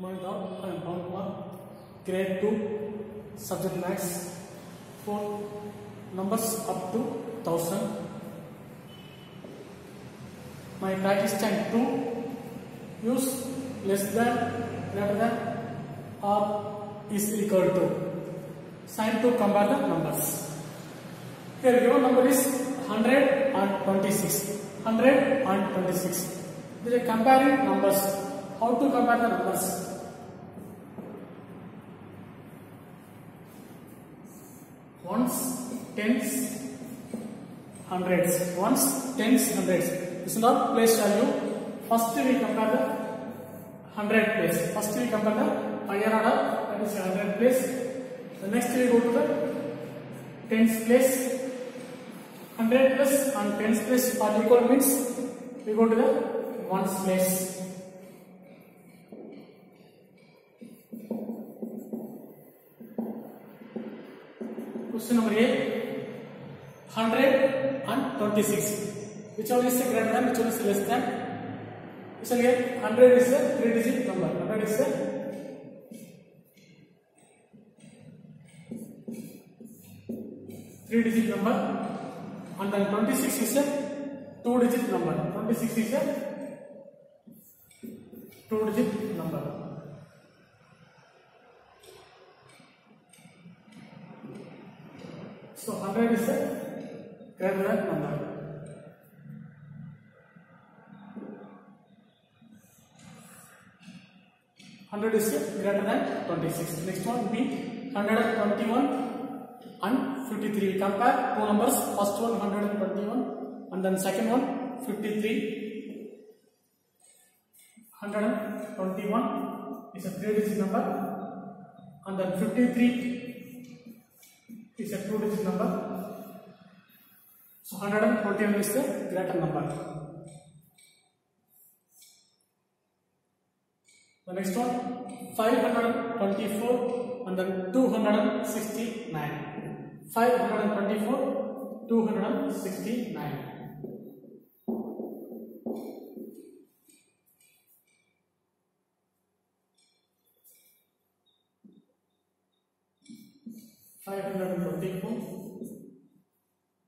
My dog, I am Pawan, grade 2, subject maths, 4 numbers up to 1000. My practice time 2, use less than, greater than, or is equal to. Sign to compare the numbers. Here given number is 126. 126. These are comparing numbers. How to compare the numbers? Ones, tens, hundreds. Ones, tens, hundreds. This is not place value. First we compare the 100 place. First we compare the higher order, that is 100 place. The next we go to the tens place. 100 plus and tens place are equal means we go to the ones place. Question number A, 126. Which one is greater than, which one is less than? So here 100 is a 3-digit number. 100 is a 3-digit number. And then 26 is a 2-digit number. 26 is a 2-digit number. So 100 is a greater than number. Hundred is greater than 26. Next one B, 121 and 53. Compare two numbers. First one 121 and then second one 53. 121 is a 3-digit number and then 53 is a 2-digit number. So 121 is the greater number. The next one 524 and then 269. 524,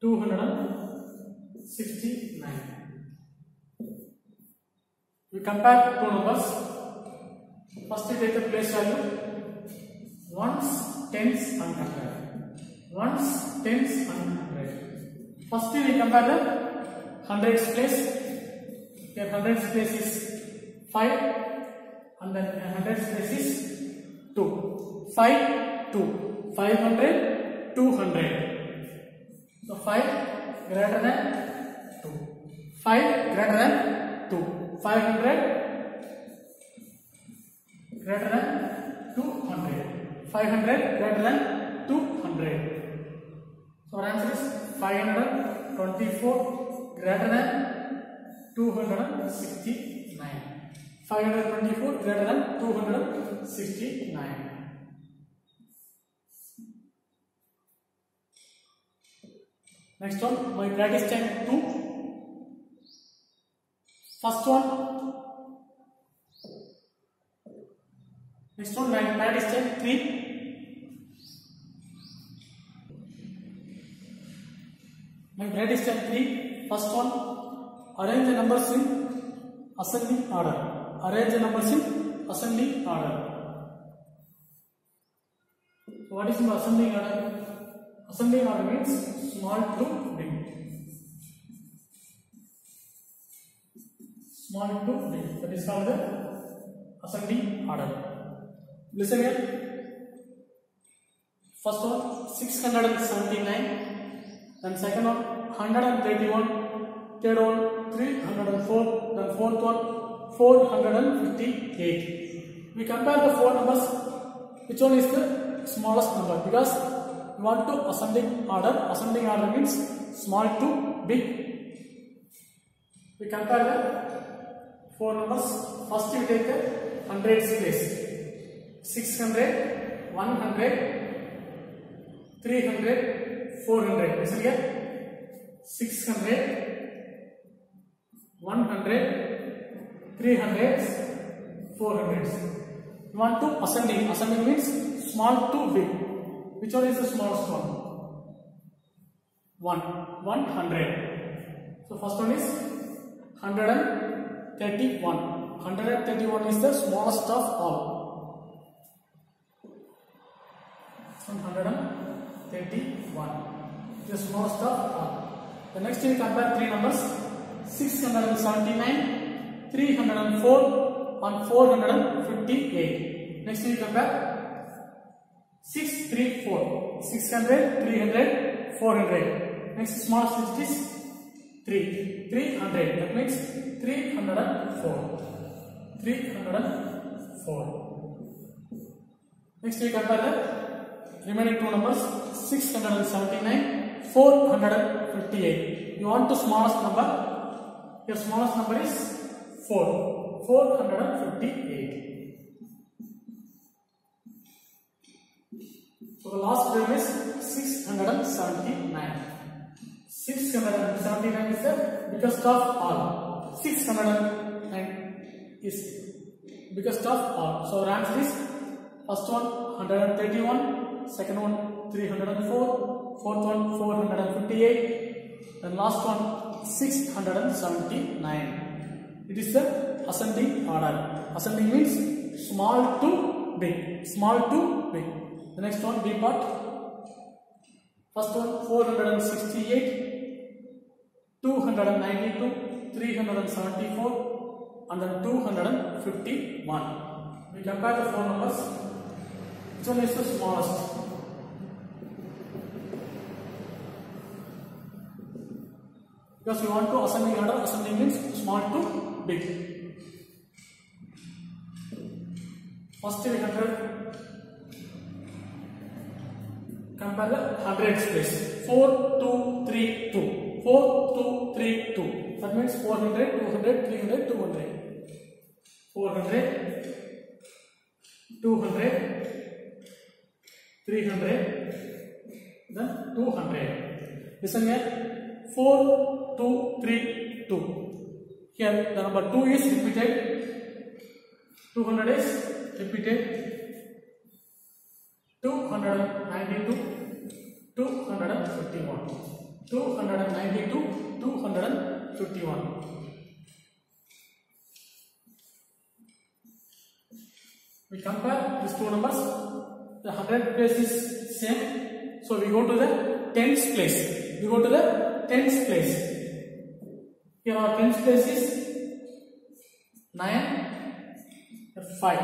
269. We compare two numbers. First we take the place value. Ones, tens and hundred. Ones, tens and hundred. First we compare the hundreds place. Here hundreds place is 5 and then hundreds place is 2. 5, 2. 500, 200. So 5 greater than 2. 5 greater than 2. 500 greater than 200. 500 greater than 200. So our answer is 524 greater than 269. 524 greater than 269. Next one, my practice time 2. First one. Next one, my practice time 3. My practice time 3. First one, arrange the numbers in ascending order. Arrange the numbers in ascending order. So what is in ascending order? Ascending order means small to big. Small to big. That is called the ascending order. Listen here. First one 679, then second one 131, third one 304, then fourth one 458. We compare the four numbers. Which one is the smallest number? Because we want to ascending order. Ascending order means small to big. We compare the four numbers. First we take the hundreds place. 600, 100, 300, 400. Listen here. 600, 100, 300, 400. You want to ascending. Ascending means small to big. Which one is the smallest one? 100. So first one is 131. 131 is the smallest of all. 131 the smallest of all. The next we compare three numbers: 679, 304 and 458. Next we compare 634, 600, 300, 400. Next smallest is 300. That means 304. 304. Next we compare the remaining two numbers: 679, 458. You want the smallest number? Your smallest number is 4. 458. So the last term is 679. 679 is the biggest of all. 609 is biggest of all. So our answer is first one 131, second one 304, fourth one 458, and last one 679. It is the ascending order. Ascending means small to big. Small to big. The next one, B part. First one 468, 292, 374, and then 251. We compare the four numbers. Which one is the smallest? Because we want to ascending order. Ascending means small to big. First we compare the hundreds place. 4, 2, 3, 2. 4, 2, 3, 2. That means 400, 200, 300, 200. 400, 200, 300, then 200. Listen here. 4, 2, 3, 2. Here the number 2 is repeated. 200 is repeated. 292, 251. 292, 251. We compare these two numbers. The 100 place is same. So we go to the tens place. We go to the tens place. Here our tens place is 9, 5.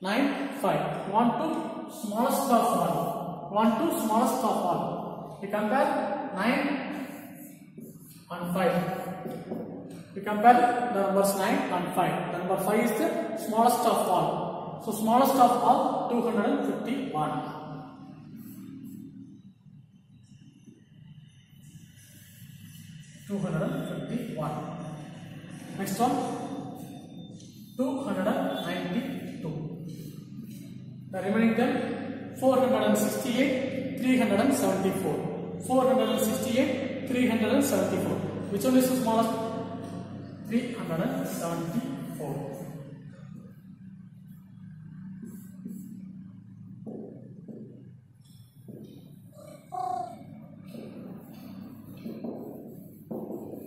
9, 5. Want to smallest of all. Want to smallest of all. We compare 9 and 5. We compare the numbers 9 and 5. The number 5 is the smallest of all. So smallest of all 251. 251. Next one 292. The remaining term 468, 374. 468, 374. Which one is the smallest? 374.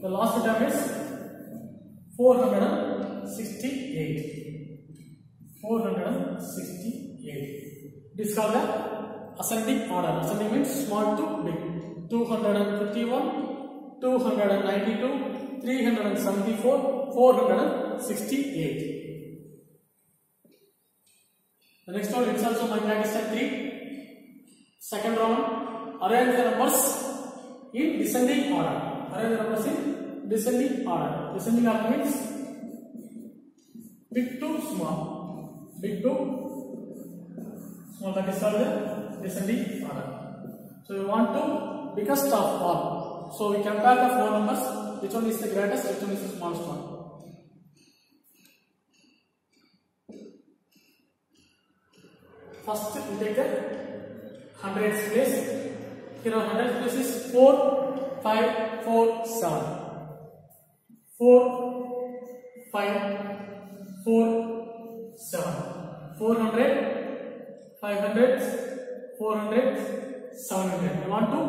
The last term is 468. 468. It is called the ascending order. Ascending means small to big. 251, 292, 374, 468. The next one is also my practice set 3. Second round, arrange the numbers in descending order. Arrange the numbers in descending order. Descending order means big to small. Big to small. That is called the descending order. So we want to biggest of all. So we compare the four numbers. Which one is the greatest? Which one is the smallest one? First we take the hundreds place. Here our hundreds place is 4, 5, 4, 7. 4, 5, 4, 7. 400, 500, 400, 700. We want to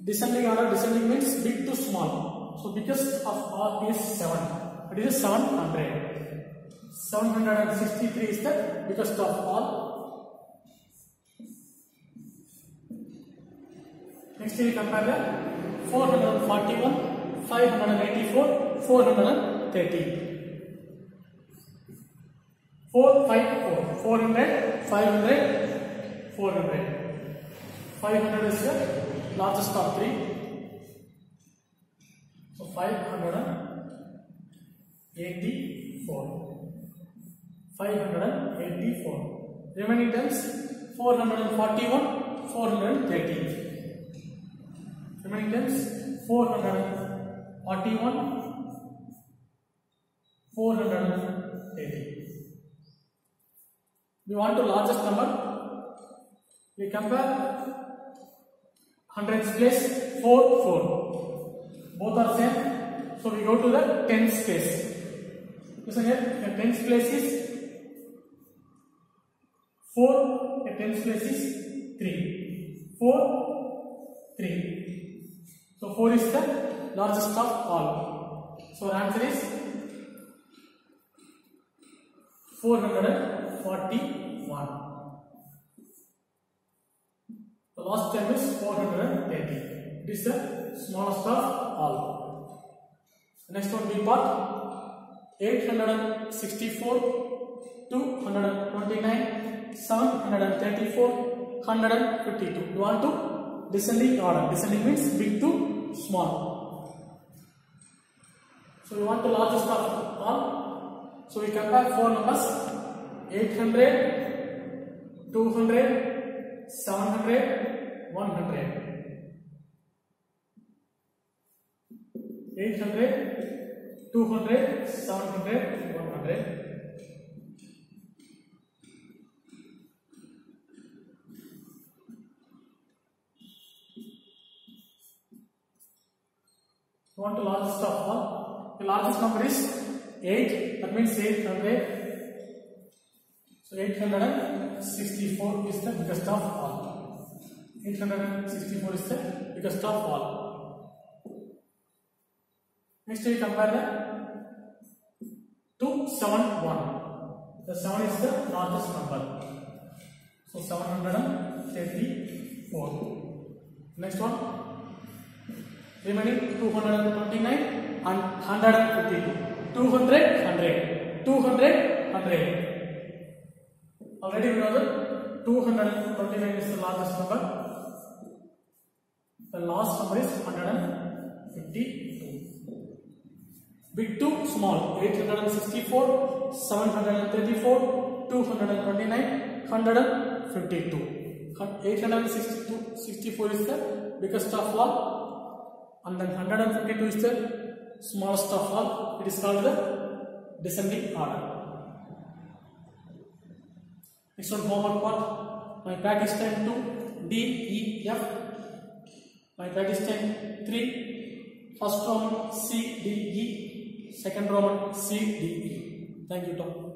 descending order. Descending means big to small. So biggest of all is 7. It is 700. 763 is the biggest of all. Next we compare the 441, 584, 430. 454, 400, 500, 400. 500 is the largest of 3. So 584. 584. Remaining terms 441, 430. Remaining terms 441, 430. We want the largest number. We compare hundreds place 4, 4. Both are same. So we go to the tens place. Listen here, the tens place is 4, the tens place is 3. 4, 3. So 4 is the largest of all. So the answer is 441. The last term is 430. It is the smallest of all. The next one B part. 864, 229, 734, 152. You want to descending order. Descending means big to small. So we want the largest of all. So we compare 4 numbers: 800, 200, 700, 100. 800, 200, 700, 100. You want the largest of all. The largest number is 8. That means 800. So 864 is the biggest of all. 864 is the biggest of all. Next we compare the 271. The 7 is the largest number. So 734. Next one. Remaining 229 and 152. 200, 100. 200, 100. Already we know that 229 is the largest number. The last number is 152. Big to small. 864, 734, 229, 152. 864 is the biggest of all. And then 152 is the smallest of all. It is called the descending order. Next one, homework part. My practice time 2, D, E, F. My practice time 3, first Roman C, D, E. Second Roman C, D, E. Thank you, Tom.